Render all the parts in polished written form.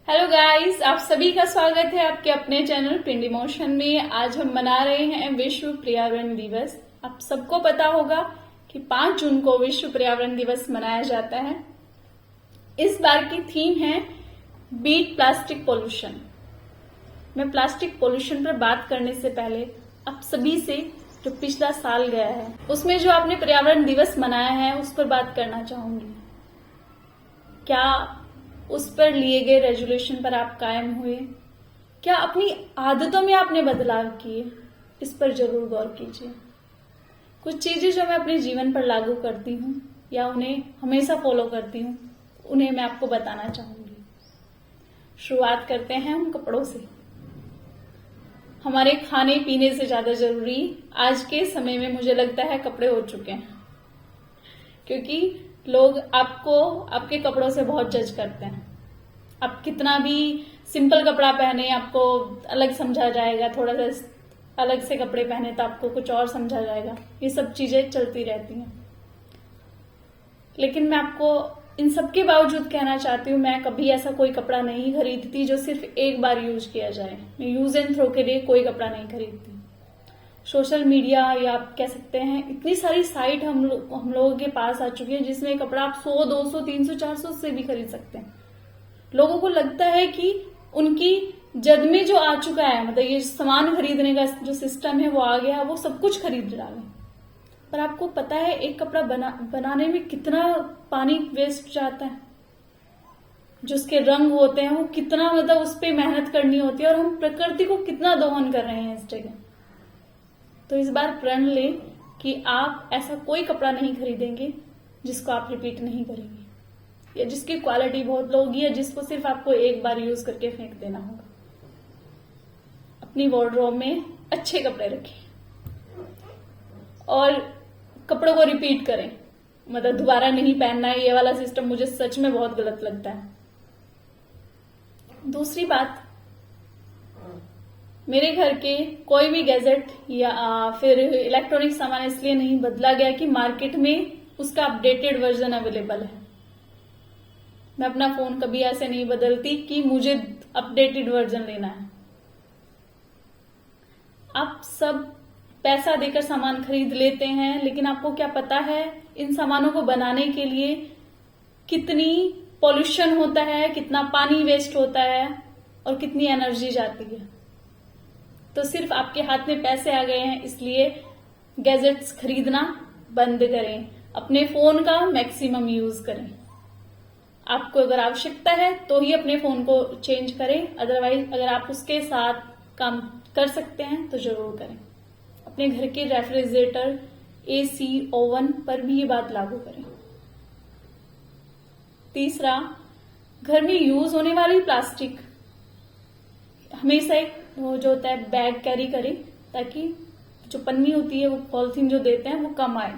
Hello guys, आप सभी का स्वागत है आपके अपने चैनल पिंड इमोशन में। आज हम मना रहे हैं विश्व पर्यावरण दिवस। आप सबको पता होगा कि 5 जून को विश्व पर्यावरण दिवस मनाया जाता है। इस बार की थीम है बीट प्लास्टिक पोल्यूशन। मैं प्लास्टिक पोल्यूशन पर बात करने से पहले आप सभी से जो पिछला साल गया है उसमें जो आपने पर्यावरण दिवस मनाया है उस पर बात करना चाहूंगी। क्या उस पर लिए गए रेजोल्यूशन पर आप कायम हुए? क्या अपनी आदतों में आपने बदलाव किए? इस पर जरूर गौर कीजिए। कुछ चीजें जो मैं अपने जीवन पर लागू करती हूँ या उन्हें हमेशा फॉलो करती हूँ, उन्हें मैं आपको बताना चाहूंगी। शुरुआत करते हैं हम कपड़ों से। हमारे खाने पीने से ज्यादा जरूरी आज के समय में मुझे लगता है कपड़े हो चुके हैं, क्योंकि लोग आपको आपके कपड़ों से बहुत जज करते हैं। आप कितना भी सिंपल कपड़ा पहने आपको अलग समझा जाएगा, थोड़ा सा अलग से कपड़े पहने तो आपको कुछ और समझा जाएगा। ये सब चीजें चलती रहती हैं। लेकिन मैं आपको इन सब के बावजूद कहना चाहती हूँ, मैं कभी ऐसा कोई कपड़ा नहीं खरीदती जो सिर्फ एक बार यूज किया जाए। मैं यूज एंड थ्रो के लिए कोई कपड़ा नहीं खरीदती। सोशल मीडिया या आप कह सकते हैं इतनी सारी साइट हम लोगों के पास आ चुकी है जिसमें कपड़ा आप 100, 200, 300, 400 से भी खरीद सकते हैं। लोगों को लगता है कि उनकी जद में जो आ चुका है, मतलब ये सामान खरीदने का जो सिस्टम है वो आ गया, वो सब कुछ खरीद डालें। पर आपको पता है एक कपड़ा बनाने में कितना पानी वेस्ट जाता है, जो उसके रंग होते हैं वो कितना, मतलब उस पर मेहनत करनी होती है, और हम प्रकृति को कितना दोहन कर रहे हैं इस जगह। तो इस बार प्रण लें कि आप ऐसा कोई कपड़ा नहीं खरीदेंगे जिसको आप रिपीट नहीं करेंगे, या जिसकी क्वालिटी बहुत लो होगी, या जिसको सिर्फ आपको एक बार यूज करके फेंक देना होगा। अपनी वार्डरोब में अच्छे कपड़े रखें और कपड़ों को रिपीट करें, मतलब दोबारा नहीं पहनना है। ये वाला सिस्टम मुझे सच में बहुत गलत लगता है। दूसरी बात, मेरे घर के कोई भी गैजेट या फिर इलेक्ट्रॉनिक सामान इसलिए नहीं बदला गया कि मार्केट में उसका अपडेटेड वर्जन अवेलेबल है। मैं अपना फोन कभी ऐसे नहीं बदलती कि मुझे अपडेटेड वर्जन लेना है। आप सब पैसा देकर सामान खरीद लेते हैं, लेकिन आपको क्या पता है इन सामानों को बनाने के लिए कितनी पॉल्यूशन होता है, कितना पानी वेस्ट होता है और कितनी एनर्जी जाती है। तो सिर्फ आपके हाथ में पैसे आ गए हैं इसलिए गैजेट्स खरीदना बंद करें। अपने फोन का मैक्सिमम यूज करें। आपको अगर आवश्यकता है तो ही अपने फोन को चेंज करें, अदरवाइज अगर आप उसके साथ काम कर सकते हैं तो जरूर करें। अपने घर के रेफ्रिजरेटर, एसी, ओवन पर भी ये बात लागू करें। तीसरा, घर में यूज होने वाली प्लास्टिक हमेशा एक वो जो होता है बैग कैरी करें, ताकि जो पन्नी होती है वो पॉलिथीन जो देते हैं वो कम आए।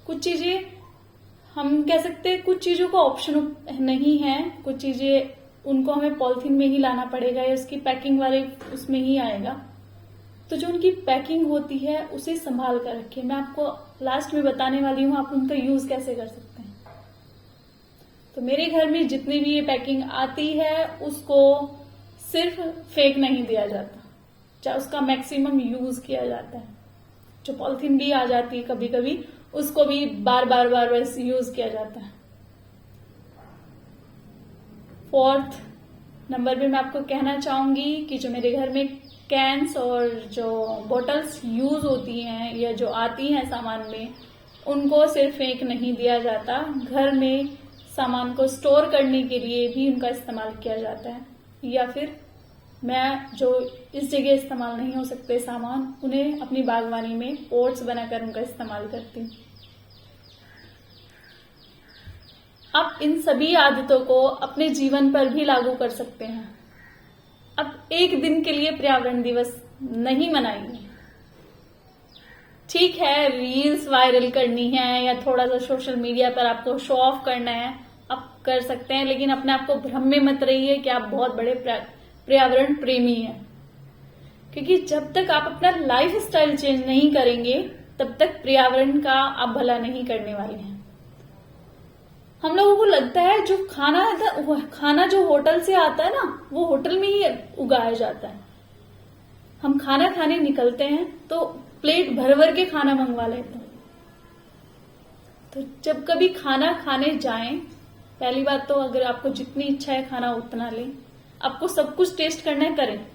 कुछ चीजें हम कह सकते हैं कुछ चीजों का ऑप्शन नहीं है, कुछ चीजें उनको हमें पॉलिथीन में ही लाना पड़ेगा या उसकी पैकिंग वाले उसमें ही आएगा। तो जो उनकी पैकिंग होती है उसे संभाल कर रखें। मैं आपको लास्ट में बताने वाली हूँ आप उनका यूज कैसे कर सकते हैं। तो मेरे घर में जितनी भी ये पैकिंग आती है उसको सिर्फ फेंक नहीं दिया जाता, चाहे उसका मैक्सिमम यूज किया जाता है। जो पॉलिथीन भी आ जाती है कभी कभी, उसको भी बार बार यूज किया जाता है। फोर्थ नंबर पे मैं आपको कहना चाहूंगी कि जो मेरे घर में कैंस और जो बोटल्स यूज होती हैं या जो आती हैं सामान में, उनको सिर्फ फेंक नहीं दिया जाता। घर में सामान को स्टोर करने के लिए भी उनका इस्तेमाल किया जाता है, या फिर मैं जो इस जगह इस्तेमाल नहीं हो सकते सामान, उन्हें अपनी बागवानी में पॉट्स बनाकर उनका इस्तेमाल करती हूँ। आप इन सभी आदतों को अपने जीवन पर भी लागू कर सकते हैं। अब एक दिन के लिए पर्यावरण दिवस नहीं मनाइए। ठीक है, रील्स वायरल करनी है या थोड़ा सा सोशल मीडिया पर आपको शो ऑफ करना है, आप कर सकते हैं, लेकिन अपने आप को भ्रम में मत रहिए कि आप बहुत बड़े पर्यावरण प्रेमी हैं। क्योंकि जब तक आप अपना लाइफ स्टाइल चेंज नहीं करेंगे तब तक पर्यावरण का आप भला नहीं करने वाले हैं। हम लोगों को लगता है जो खाना जो होटल से आता है ना, वो होटल में ही उगाया जाता है। हम खाना खाने निकलते हैं तो प्लेट भर भर के खाना मंगवा लेते हैं। तो जब कभी खाना खाने जाएं, पहली बात तो अगर आपको जितनी इच्छा है खाना उतना लें। आपको सब कुछ टेस्ट करना है, करें,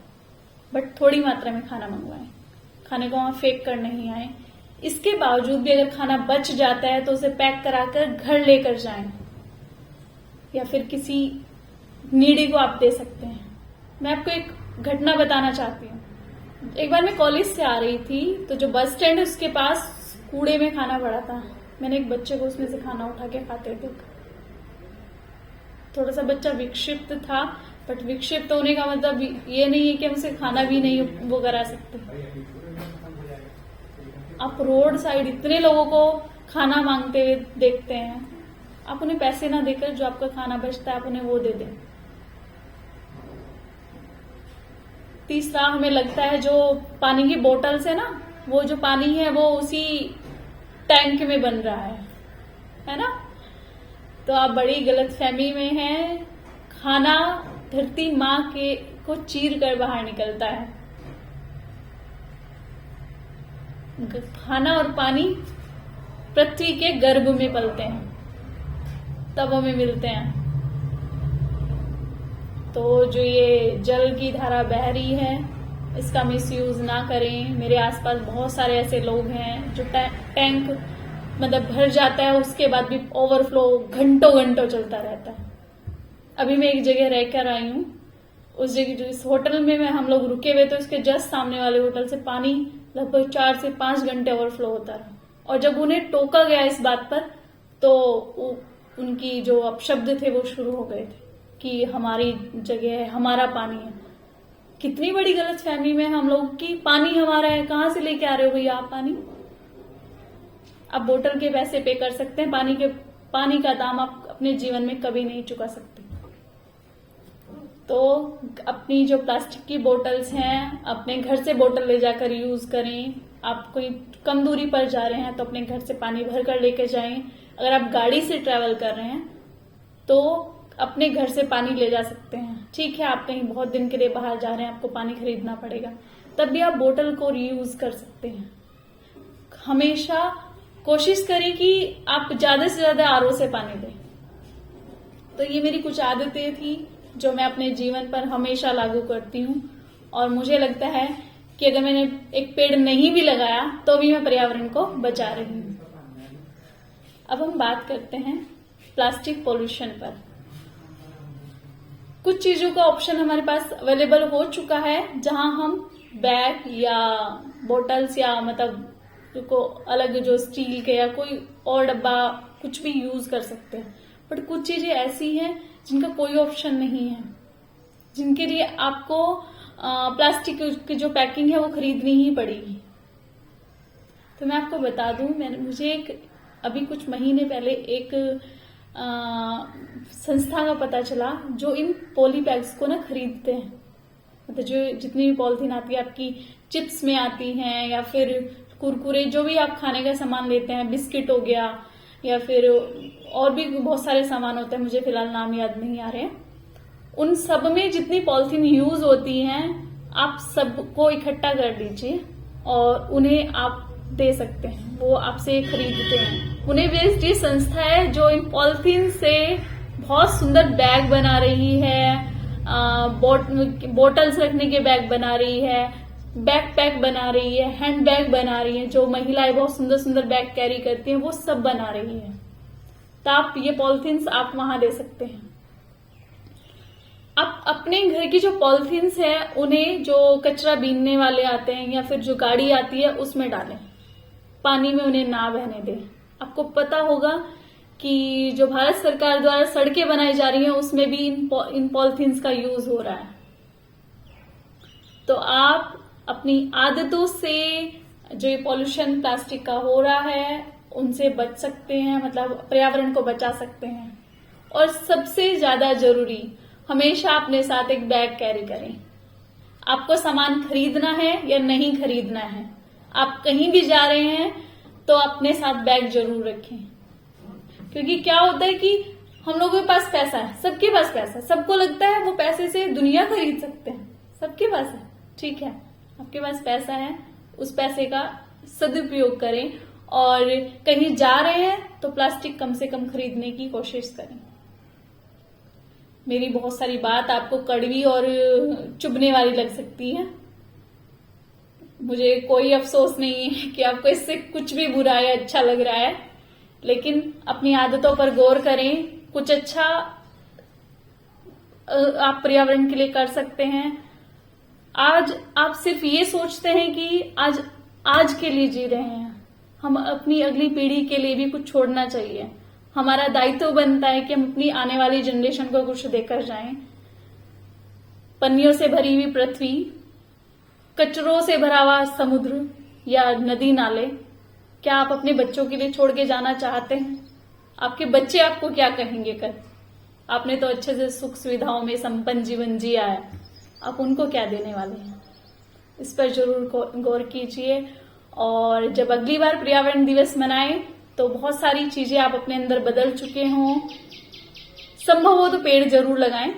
बट थोड़ी मात्रा में खाना मंगवाएं। खाने को वहां फेंक कर नहीं आए। इसके बावजूद भी अगर खाना बच जाता है तो उसे पैक कराकर घर लेकर जाएं, या फिर किसी नीडी को आप दे सकते हैं। मैं आपको एक घटना बताना चाहती हूँ। एक बार मैं कॉलेज से आ रही थी, तो जो बस स्टैंड है उसके पास कूड़े में खाना पड़ा था। मैंने एक बच्चे को उसमें से खाना उठा के खाते देखा। थोड़ा सा बच्चा विक्षिप्त था, बट विक्षिप्त होने का मतलब ये नहीं है कि हम उसे खाना भी नहीं वो करा सकते। आप रोड साइड इतने लोगों को खाना मांगते हुए देखते हैं, आप उन्हें पैसे ना देकर जो आपका खाना बचता है आप उन्हें वो दे दें। तीसरा, हमें लगता है जो पानी की बोतल्स है ना, वो जो पानी है वो उसी टैंक में बन रहा है ना। तो आप बड़ी गलतफहमी में हैं। खाना धरती माँ के को चीर कर बाहर निकलता है। खाना और पानी पृथ्वी के गर्भ में पलते हैं, तब हमें मिलते हैं। तो जो ये जल की धारा बह रही है, इसका मिसयूज ना करें। मेरे आसपास बहुत सारे ऐसे लोग हैं जो टैंक मतलब भर जाता है, उसके बाद भी ओवरफ्लो घंटों घंटों चलता रहता है। अभी मैं एक जगह रहकर आई हूँ, उस जगह जो इस होटल में हम लोग रुके हुए, तो इसके जस्ट सामने वाले होटल से पानी लगभग 4 से 5 घंटे ओवरफ्लो होता रहा। और जब उन्हें टोका गया इस बात पर, तो उनकी जो अपशब्द थे वो शुरू हो गए थे कि हमारी जगह है, हमारा पानी है। कितनी बड़ी गलतफहमी में हम लोग की पानी हमारा है, कहां से लेके आ रहे हो भैया आप पानी? आप बोतल के पैसे पे कर सकते हैं, पानी का दाम आप अपने जीवन में कभी नहीं चुका सकते। तो अपनी जो प्लास्टिक की बोतल्स हैं, अपने घर से बोतल ले जाकर यूज करें। आप कोई कम दूरी पर जा रहे हैं तो अपने घर से पानी भर कर लेके जाएं। अगर आप गाड़ी से ट्रेवल कर रहे हैं तो अपने घर से पानी ले जा सकते हैं। ठीक है, आप कहीं बहुत दिन के लिए बाहर जा रहे हैं, आपको पानी खरीदना पड़ेगा, तब भी आप बोतल को रीयूज कर सकते हैं। हमेशा कोशिश करें कि आप ज्यादा से ज्यादा आरओ से पानी दें। तो ये मेरी कुछ आदतें थी जो मैं अपने जीवन पर हमेशा लागू करती हूँ, और मुझे लगता है कि अगर मैंने एक पेड़ नहीं भी लगाया तो भी मैं पर्यावरण को बचा रही हूँ। अब हम बात करते हैं प्लास्टिक पोल्यूशन पर। कुछ चीजों का ऑप्शन हमारे पास अवेलेबल हो चुका है, जहां हम बैग या बोटल्स या मतलब को अलग जो स्टील के या कोई और डब्बा कुछ भी यूज कर सकते हैं। बट कुछ चीजें ऐसी हैं जिनका कोई ऑप्शन नहीं है, जिनके लिए आपको प्लास्टिक की जो पैकिंग है वो खरीदनी ही पड़ेगी। तो मैं आपको बता दूं, मुझे अभी कुछ महीने पहले एक संस्था का पता चला जो इन पॉली बैग्स को ना खरीदते हैं। मतलब जो जितनी भी पॉलिथीन आती है, आपकी चिप्स में आती हैं या फिर कुरकुरे, जो भी आप खाने का सामान लेते हैं, बिस्किट हो गया या फिर और भी बहुत सारे सामान होते हैं, मुझे फिलहाल नाम याद नहीं आ रहे हैं। उन सब में जितनी पॉलिथीन यूज होती हैं, आप सबको इकट्ठा कर लीजिए और उन्हें आप दे सकते हैं। वो आपसे खरीदते हैं, उन्हें बेस्ड ये संस्था है जो इन पॉलिथीन से बहुत सुंदर बैग बना रही है, बोटल्स रखने के बैग बना रही है, बैकपैक बना रही है, हैंड बैग बना रही है। जो महिलाएं बहुत सुंदर सुंदर बैग कैरी करती हैं वो सब बना रही है। तो आप ये पॉलिथीन्स आप वहां दे सकते हैं। आप अपने घर की जो पॉलिथीन्स है उन्हें जो कचरा बीनने वाले आते हैं या फिर जो गाड़ी आती है उसमें डालें, पानी में उन्हें ना बहने दें। आपको पता होगा कि जो भारत सरकार द्वारा सड़कें बनाई जा रही हैं उसमें भी इन पॉलिथीन्स का यूज हो रहा है। तो आप अपनी आदतों से जो ये पॉल्यूशन प्लास्टिक का हो रहा है उनसे बच सकते हैं, मतलब पर्यावरण को बचा सकते हैं। और सबसे ज्यादा जरूरी, हमेशा अपने साथ एक बैग कैरी करें। आपको सामान खरीदना है या नहीं खरीदना है, आप कहीं भी जा रहे हैं तो अपने साथ बैग जरूर रखें। क्योंकि क्या होता है कि हम लोगों के पास पैसा है, सबके पास पैसा है, सबको लगता है वो पैसे से दुनिया खरीद सकते हैं, सबके पास है, ठीक है, आपके पास पैसा है, उस पैसे का सदुपयोग करें और कहीं जा रहे हैं तो प्लास्टिक कम से कम खरीदने की कोशिश करें। मेरी बहुत सारी बात आपको कड़वी और चुभने वाली लग सकती है, मुझे कोई अफसोस नहीं है कि आपको इससे कुछ भी बुरा या अच्छा लग रहा है, लेकिन अपनी आदतों पर गौर करें, कुछ अच्छा आप पर्यावरण के लिए कर सकते हैं। आज आप सिर्फ ये सोचते हैं कि आज के लिए जी रहे हैं, हम अपनी अगली पीढ़ी के लिए भी कुछ छोड़ना चाहिए। हमारा दायित्व बनता है कि हम अपनी आने वाली जनरेशन को कुछ देकर जाएं। पन्नियों से भरी हुई पृथ्वी, कचरों से भरा हुआ समुद्र या नदी नाले, क्या आप अपने बच्चों के लिए छोड़ के जाना चाहते हैं? आपके बच्चे आपको क्या कहेंगे कल? आपने तो अच्छे से सुख सुविधाओं में संपन्न जीवन जिया है, आप उनको क्या देने वाले हैं? इस पर जरूर गौर कीजिए। और जब अगली बार पर्यावरण दिवस मनाएं तो बहुत सारी चीजें आप अपने अंदर बदल चुके हों, संभव हो तो पेड़ जरूर लगाएं,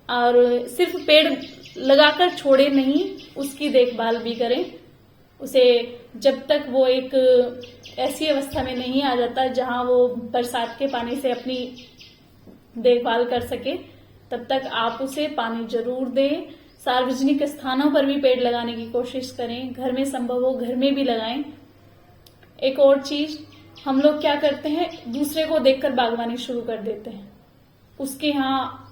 और सिर्फ पेड़ लगाकर छोड़े नहीं, उसकी देखभाल भी करें। उसे जब तक वो एक ऐसी अवस्था में नहीं आ जाता जहां वो बरसात के पानी से अपनी देखभाल कर सके, तब तक आप उसे पानी जरूर दें। सार्वजनिक स्थानों पर भी पेड़ लगाने की कोशिश करें, घर में संभव हो घर में भी लगाएं। एक और चीज, हम लोग क्या करते हैं, दूसरे को देखकर बागवानी शुरू कर देते हैं। उसके यहाँ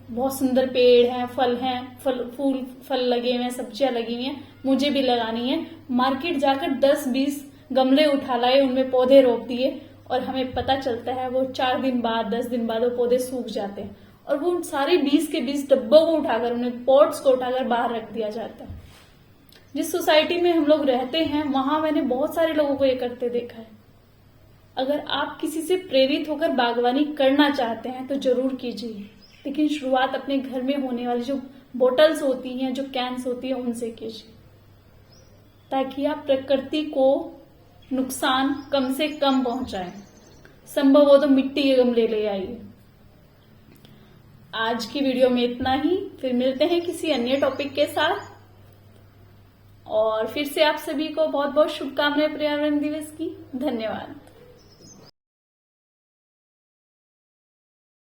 बहुत सुंदर पेड़ हैं, फूल फल लगे हुए हैं, सब्जियां लगी हुई हैं, मुझे भी लगानी है। मार्केट जाकर 10-20 गमले उठा लाए, उनमें पौधे रोप दिए, और हमें पता चलता है वो 4 दिन बाद 10 दिन बाद वो पौधे सूख जाते हैं, और वो सारे 20 के 20 डब्बों को उठाकर, उन्हें पॉट्स को उठाकर बाहर रख दिया जाता है। जिस सोसाइटी में हम लोग रहते हैं वहां मैंने बहुत सारे लोगों को ये करते देखा है। अगर आप किसी से प्रेरित होकर बागवानी करना चाहते हैं तो जरूर कीजिए, लेकिन शुरुआत अपने घर में होने वाली जो बोटल्स होती हैं, जो कैंस होती है, उनसे कीजिए, ताकि आप प्रकृति को नुकसान कम से कम पहुंचाएं। संभव हो तो मिट्टी के गमले ले आइए। आज की वीडियो में इतना ही, फिर मिलते हैं किसी अन्य टॉपिक के साथ। और फिर से आप सभी को बहुत बहुत शुभकामनाएं पर्यावरण दिवस की। धन्यवाद।